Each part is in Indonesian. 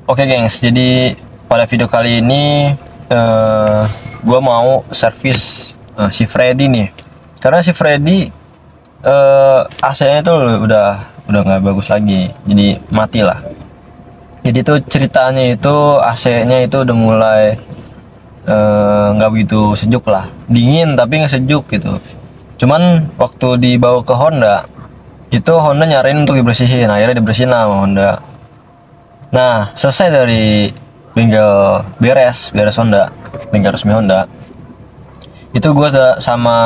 Oke gengs, jadi pada video kali ini gue mau servis si Freddy nih, karena si Freddy AC-nya itu udah nggak bagus lagi, jadi mati lah. Jadi tuh ceritanya itu AC-nya itu udah mulai nggak begitu sejuk lah, dingin tapi nggak sejuk gitu. Cuman waktu dibawa ke Honda, itu Honda nyariin untuk dibersihin, akhirnya dibersihin sama Honda. Nah, selesai dari bengkel beres Honda, bengkel resmi Honda, itu gue sama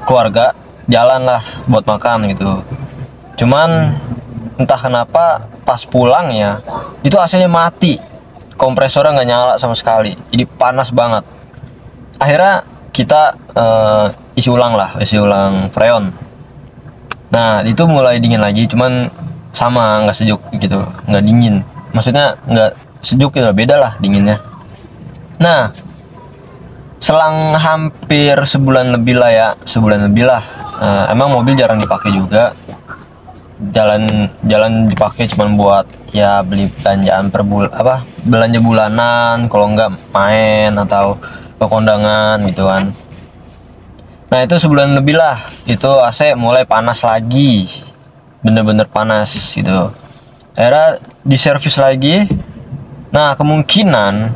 keluarga jalan lah buat makan gitu. Cuman entah kenapa pas pulang ya, itu AC-nya mati, kompresornya nggak nyala sama sekali, jadi panas banget. Akhirnya kita isi ulang freon. Nah, itu mulai dingin lagi, cuman sama nggak sejuk gitu, nggak dingin. Maksudnya nggak sejuk gitu, beda lah dinginnya. Nah, selang hampir sebulan lebih lah. Emang mobil jarang dipakai juga. Jalan dipakai cuman buat ya beli belanjaan belanja bulanan, kalau nggak main atau ke kondangan gitu kan. Nah, itu sebulan lebih lah, itu AC mulai panas lagi, bener-bener panas gitu. Akhirnya diservis lagi. Nah, kemungkinan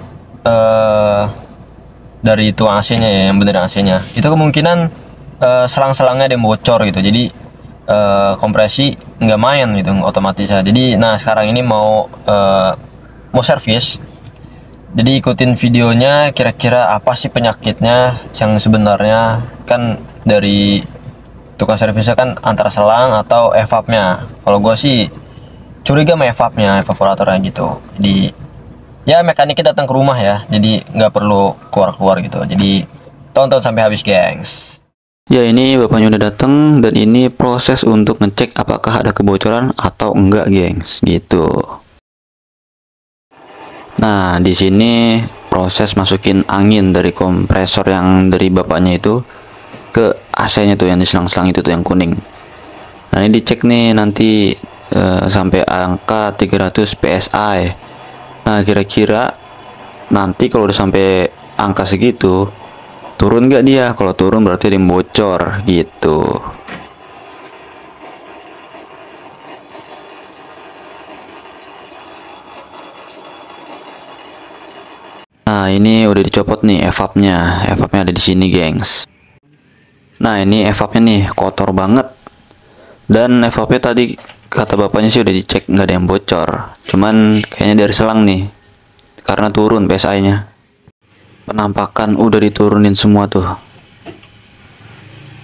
dari tukang AC-nya ya, yang bener AC-nya itu kemungkinan selang-selangnya ada yang bocor gitu, jadi kompresi nggak main gitu otomatis ya. Jadi nah, sekarang ini mau servis, jadi ikutin videonya, kira-kira apa sih penyakitnya yang sebenarnya. Kan dari tukang servisnya kan antara selang atau evapnya. Kalau gue sih curiga sama evapnya, evaporatornya gitu. Jadi ya mekaniknya datang ke rumah ya, jadi nggak perlu keluar gitu. Jadi tonton sampai habis gengs. Ya, ini bapaknya udah datang dan ini proses untuk ngecek apakah ada kebocoran atau enggak gengs gitu. Nah, di sini proses masukin angin dari kompresor yang dari bapaknya itu ke AC-nya tuh, yang di selang-selang itu tuh yang kuning. Nah, ini dicek nih nanti sampai angka 300 PSI. Nah, kira-kira nanti kalau udah sampai angka segitu, turun nggak dia? Kalau turun berarti dia bocor gitu. Nah, ini udah dicopot nih evapnya. Evapnya ada di sini, gengs. Nah, ini evapnya nih kotor banget. Dan evapnya tadi kata bapaknya sih udah dicek nggak ada yang bocor. Cuman kayaknya dari selang nih, karena turun PSI-nya. Penampakan udah diturunin semua tuh.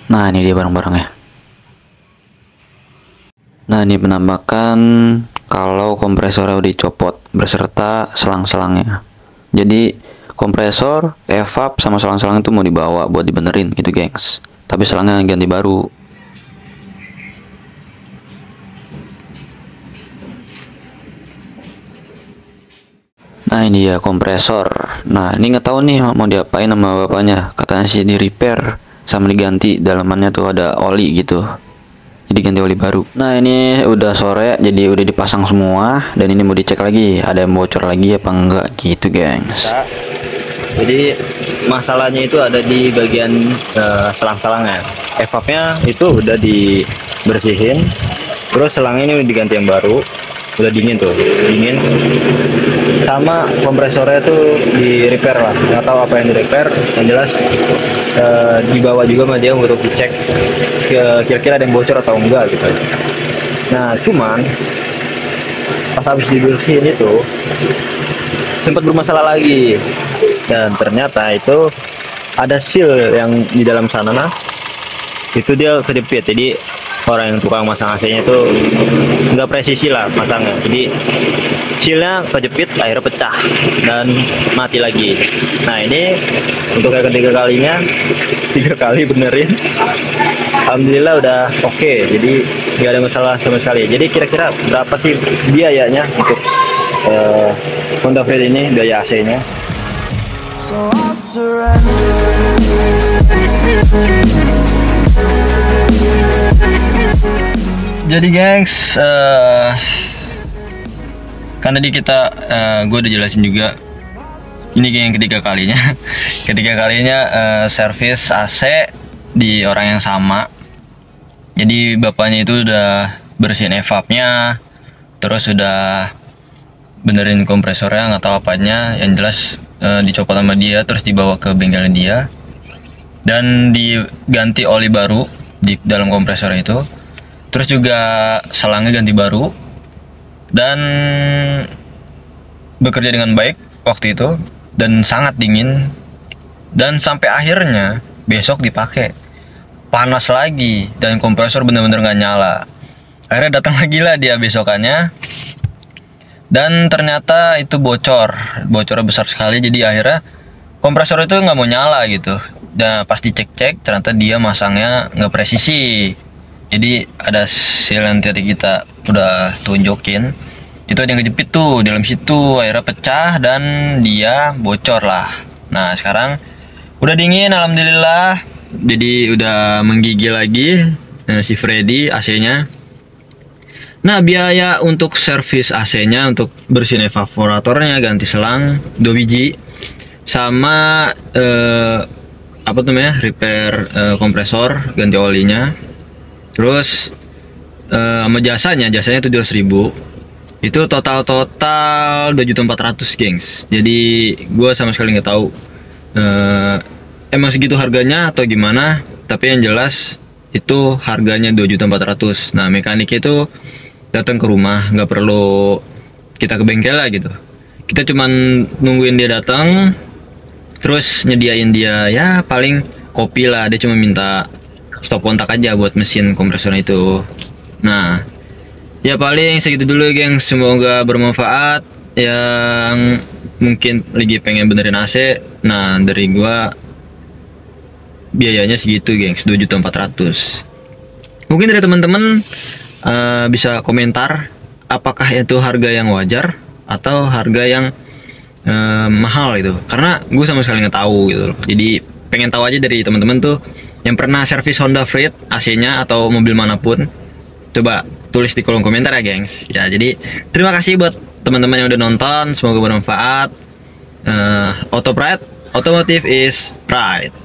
Nah, ini dia barang-barangnya. Nah, ini penampakan kalau kompresornya udah dicopot beserta selang-selangnya. Jadi kompresor, evap sama selang-selang itu mau dibawa buat dibenerin gitu, gengs. Tapi selangnya ganti baru. Nah, ini ya kompresor. Nah, ini nggak tahu nih mau diapain sama bapaknya. Katanya sih di repair sama diganti dalamannya tuh ada oli gitu. Jadi ganti oli baru. Nah, ini udah sore jadi udah dipasang semua dan ini mau dicek lagi ada yang bocor lagi apa enggak gitu, gengs. Jadi masalahnya itu ada di bagian selang-selangnya. Evapnya itu udah dibersihin, terus selangnya ini udah diganti yang baru, udah dingin sama kompresornya tuh di repair lah, nggak tahu apa yang di repair. Yang jelas dibawa juga sama dia untuk dicek kira-kira ada yang bocor atau enggak gitu. Nah, cuman pas habis dibersihin itu sempat bermasalah lagi, dan ternyata itu ada seal yang di dalam sana. Nah, itu dia kejepit. Jadi orang yang tukang masang AC-nya itu nggak presisi lah masangnya, jadi sealnya kejepit, akhirnya pecah dan mati lagi. Nah, ini untuk yang ketiga kalinya, 3 kali benerin, alhamdulillah udah oke, jadi nggak ada masalah sama sekali. Jadi kira-kira berapa sih biayanya untuk Honda Fit ini, biaya AC-nya? Jadi gengs, Kan tadi gue udah jelasin juga, ini yang ketiga kalinya ketiga kalinya servis AC di orang yang sama. Jadi bapaknya itu udah bersihin evapnya, terus udah benerin kompresornya, nggak tahu apanya, yang jelas dicopot sama dia, terus dibawa ke bengkelnya dia dan diganti oli baru di dalam kompresor itu. Terus juga selangnya ganti baru dan bekerja dengan baik waktu itu, dan sangat dingin. Dan sampai akhirnya besok dipakai, panas lagi dan kompresor bener-bener nggak nyala. Akhirnya datang lagi lah dia besokannya, dan ternyata itu bocornya besar sekali. Jadi akhirnya kompresor itu nggak mau nyala gitu. Dan pas dicek-cek ternyata dia masangnya nggak presisi. Jadi ada seal yang tadi kita udah tunjukin, itu ada yang kejepit tuh di dalam situ, akhirnya pecah dan dia bocor lah. Nah sekarang udah dingin alhamdulillah, jadi udah menggigil lagi si Freddy AC-nya. Nah biaya untuk servis AC-nya, untuk bersihin evaporatornya, ganti selang 2 biji, sama apa tuh namanya, repair kompresor, ganti olinya, terus sama jasanya itu 200.000. Itu total 2.400.000 gengs. Jadi gue sama sekali nggak tahu emang segitu harganya atau gimana, tapi yang jelas itu harganya 2.400.000. Nah mekaniknya itu datang ke rumah, nggak perlu kita ke bengkel lah gitu. Kita cuman nungguin dia datang, terus nyediain dia ya paling kopi lah. Dia cuma minta stop kontak aja buat mesin kompresornya itu. Nah ya paling segitu dulu geng, semoga bermanfaat yang mungkin lagi pengen benerin AC. Nah dari gua biayanya segitu gengs, 2.400.000. Mungkin dari teman-teman bisa komentar apakah itu harga yang wajar atau harga yang mahal itu, karena gue sama sekali nggak tahu gitu loh. Jadi pengen tahu aja dari teman-teman tuh yang pernah servis Honda Freed AC-nya atau mobil manapun, coba tulis di kolom komentar ya gengs ya. Jadi terima kasih buat teman-teman yang udah nonton, semoga bermanfaat. Auto Pride, Automotive is Pride.